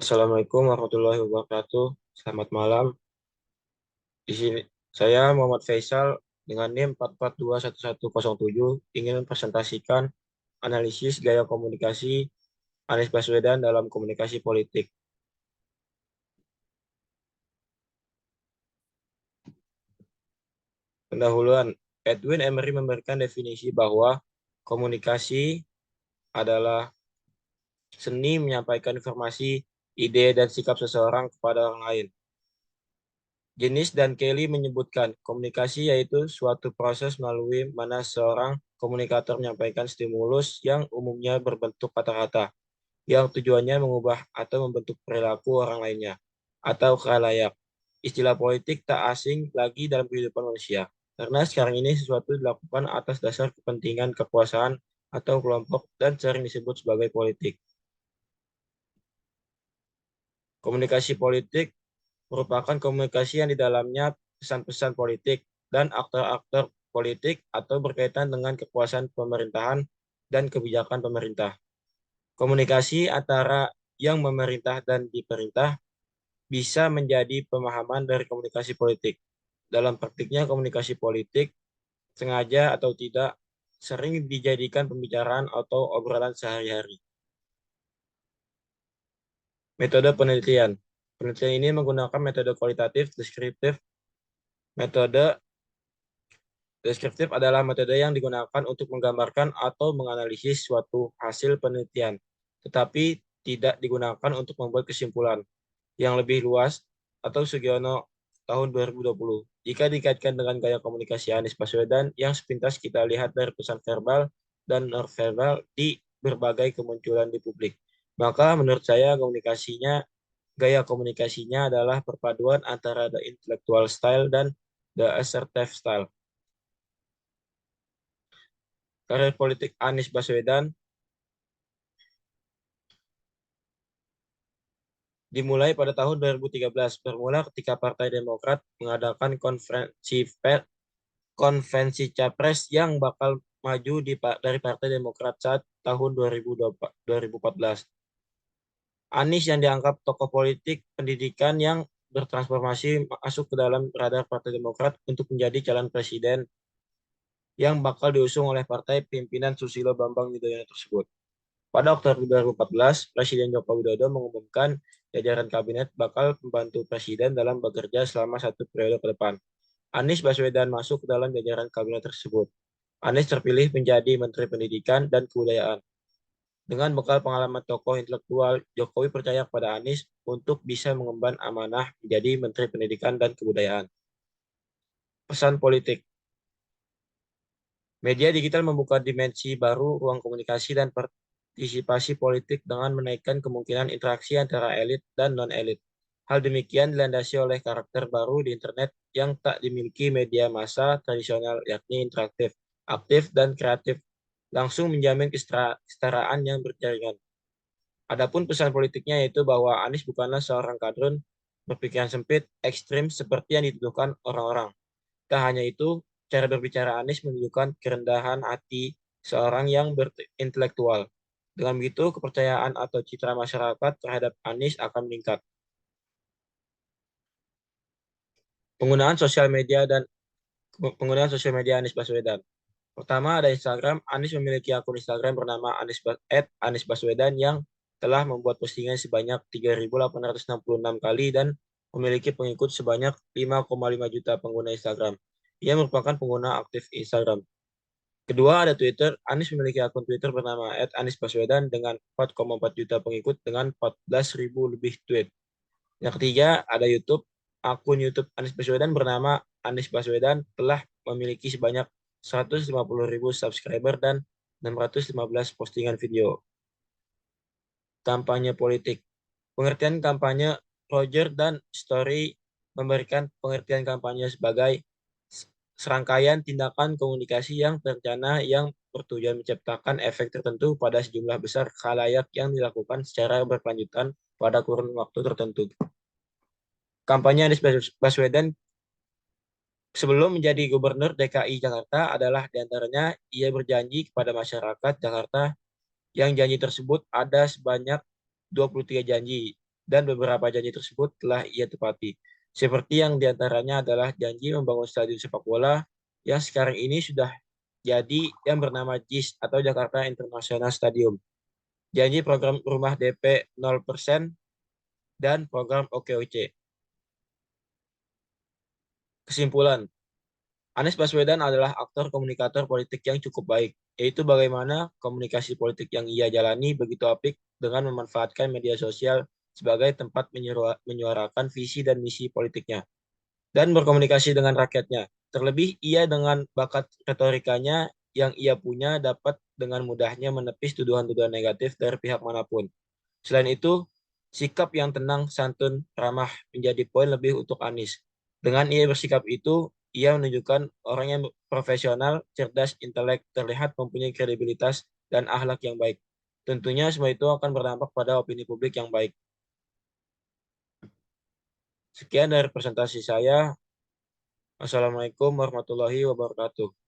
Assalamualaikum warahmatullahi wabarakatuh. Selamat malam. Di sini saya Muhammad Faisal dengan NIM 4421107 ingin mempresentasikan analisis gaya komunikasi Anies Baswedan dalam komunikasi politik. Pendahuluan, Edwin Emery memberikan definisi bahwa komunikasi adalah seni menyampaikan informasi, ide, dan sikap seseorang kepada orang lain. Jenis dan Kelly menyebutkan komunikasi yaitu suatu proses melalui mana seorang komunikator menyampaikan stimulus yang umumnya berbentuk kata-kata, yang tujuannya mengubah atau membentuk perilaku orang lainnya, atau khalayak. Istilah politik tak asing lagi dalam kehidupan manusia, karena sekarang ini sesuatu dilakukan atas dasar kepentingan kekuasaan atau kelompok dan sering disebut sebagai politik. Komunikasi politik merupakan komunikasi yang di dalamnya pesan-pesan politik dan aktor-aktor politik atau berkaitan dengan kekuasaan pemerintahan dan kebijakan pemerintah. Komunikasi antara yang memerintah dan diperintah bisa menjadi pemahaman dari komunikasi politik. Dalam praktiknya komunikasi politik, sengaja atau tidak, sering dijadikan pembicaraan atau obrolan sehari-hari. Metode penelitian. Penelitian ini menggunakan metode kualitatif deskriptif. Metode deskriptif adalah metode yang digunakan untuk menggambarkan atau menganalisis suatu hasil penelitian, tetapi tidak digunakan untuk membuat kesimpulan yang lebih luas atau Sugiono tahun 2020. Jika dikaitkan dengan gaya komunikasi Anies Baswedan yang sepintas kita lihat dari pesan verbal dan nonverbal di berbagai kemunculan di publik, maka menurut saya gaya komunikasinya adalah perpaduan antara the intellectual style dan the assertive style. Karir politik Anies Baswedan dimulai pada tahun 2013, bermula ketika Partai Demokrat mengadakan konvensi Capres yang bakal maju dari Partai Demokrat saat tahun 2014. Anies yang dianggap tokoh politik pendidikan yang bertransformasi masuk ke dalam radar Partai Demokrat untuk menjadi calon presiden yang bakal diusung oleh partai pimpinan Susilo Bambang Yudhoyono tersebut. Pada Oktober 2014, Presiden Joko Widodo mengumumkan jajaran kabinet bakal membantu Presiden dalam bekerja selama 1 periode ke depan. Anies Baswedan masuk ke dalam jajaran kabinet tersebut. Anies terpilih menjadi Menteri Pendidikan dan Kebudayaan. Dengan bekal pengalaman tokoh intelektual, Jokowi percaya kepada Anies untuk bisa mengemban amanah menjadi Menteri Pendidikan dan Kebudayaan. Pesan politik. Media digital membuka dimensi baru ruang komunikasi dan partisipasi politik dengan menaikkan kemungkinan interaksi antara elit dan non-elit. Hal demikian dilandasi oleh karakter baru di internet yang tak dimiliki media massa tradisional, yakni interaktif, aktif, dan kreatif, langsung menjamin kesetaraan yang berjaringan. Adapun pesan politiknya yaitu bahwa Anies bukanlah seorang kadrun berpikiran sempit, ekstrim seperti yang dituduhkan orang-orang. Tak hanya itu, cara berbicara Anies menunjukkan kerendahan hati seorang yang berintelektual. Dengan begitu, kepercayaan atau citra masyarakat terhadap Anies akan meningkat. Penggunaan sosial media dan penggunaan sosial media Anies Baswedan. Pertama, ada Instagram. Anies memiliki akun Instagram bernama Anies Baswedan yang telah membuat postingan sebanyak 3.866 kali dan memiliki pengikut sebanyak 5,5 juta pengguna Instagram. Ia merupakan pengguna aktif Instagram. Kedua, ada Twitter. Anies memiliki akun Twitter bernama @anisbaswedan dengan 4,4 juta pengikut dengan 14.000 lebih tweet. Yang ketiga, ada YouTube. Akun YouTube Anies Baswedan bernama Anies Baswedan telah memiliki sebanyak 150.000 subscriber dan 615 postingan video. Kampanye politik. Pengertian kampanye Roger dan Story memberikan pengertian kampanye sebagai serangkaian tindakan komunikasi yang terencana yang bertujuan menciptakan efek tertentu pada sejumlah besar khalayak yang dilakukan secara berkelanjutan pada kurun waktu tertentu. Kampanye Anies Baswedan sebelum menjadi Gubernur DKI Jakarta adalah diantaranya ia berjanji kepada masyarakat Jakarta yang janji tersebut ada sebanyak 23 janji. dan beberapa janji tersebut telah ia tepati. Seperti yang diantaranya adalah janji membangun stadion sepak bola yang sekarang ini sudah jadi yang bernama JIS atau Jakarta International Stadium. Janji program rumah DP 0% dan program OKOC. Kesimpulan, Anies Baswedan adalah aktor komunikator politik yang cukup baik, yaitu bagaimana komunikasi politik yang ia jalani begitu apik dengan memanfaatkan media sosial sebagai tempat menyuarakan visi dan misi politiknya, dan berkomunikasi dengan rakyatnya. Terlebih, ia dengan bakat retorikanya yang ia punya dapat dengan mudahnya menepis tuduhan-tuduhan negatif dari pihak manapun. Selain itu, sikap yang tenang, santun, ramah menjadi poin lebih untuk Anies. Dengan ia bersikap itu, ia menunjukkan orang yang profesional, cerdas, intelek, terlihat mempunyai kredibilitas dan akhlak yang baik. Tentunya semua itu akan berdampak pada opini publik yang baik. Sekian dari presentasi saya. Wassalamualaikum warahmatullahi wabarakatuh.